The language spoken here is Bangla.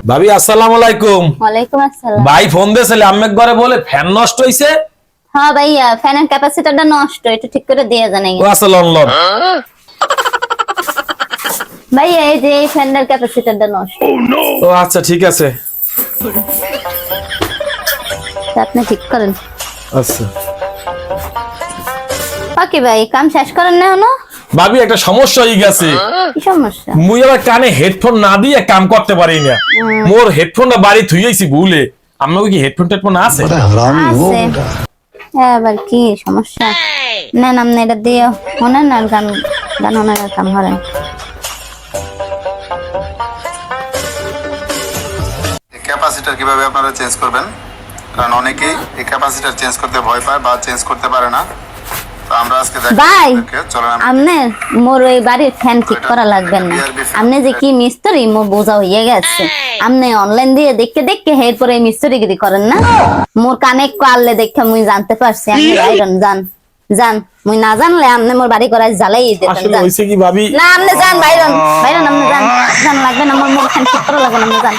ভাবি আসসালামু আলাইকুম। ওয়ালাইকুম আসসালাম। ভাই ফোন দিয়েছিল আম্মেক ঘরে বলে ফ্যান নষ্ট হইছে। হ্যাঁ ভাইয়া, ফ্যানের ক্যাপাসিটরটা নষ্ট, এটা ঠিক করে দিয়ে জানাই। ও আছে লন। ভাইয়া এই যে এই ফ্যানের ক্যাপাসিটরটা নষ্ট। ও আচ্ছা ঠিক আছে। তা আপনি ঠিক করেন। আচ্ছা ওকে ভাই, কাম শেষ করেন না এখনো? ভাবি একটা সমস্যা হয়ে গেছে। কি সমস্যা? মুই আবার কানে হেডফোন না দিয়ে কাম করতে পারি না। মোর হেডফোনটা বাড়ি থুই আইছি ভুলে। আপনার কি হেডফোন আছে? আছে। এবার কি সমস্যা? না নাম না, এটা দিয়ে শোনেন আর গান গান শোনার কাম করেন। ক্যাপাসিটর কিভাবে আপনারা চেঞ্জ করবেন, কারণ অনেকেই এই ক্যাপাসিটর চেঞ্জ করতে ভয় পায় বা চেঞ্জ করতে পারে না। তো আমরা আজকে ভাই চলেন আমনে মোর ওই বাড়ির ফ্যান ঠিক করা লাগবে না। আমনে যে কি মিস্ত্রি মোর বোঝা হয়ে গেছে। আমনে অনলাইন দিয়ে দেখে দেখে এরপরে মিস্ত্রিগিরি করেন না। মোর কানে কাললে দেখে মুই জানতে পারছি। আপনি বাইরন যান যান, মুই না জানলে আমনে মোর বাড়ি করাই জ্বালাই দিতেন। আসলে হইছে কি ভাবি, না আমনে যান বাইরন বাইরন, আমনে যান যান, লাগবে না মোর ফ্যান ঠিক করা লাগবে না, আমনে যান।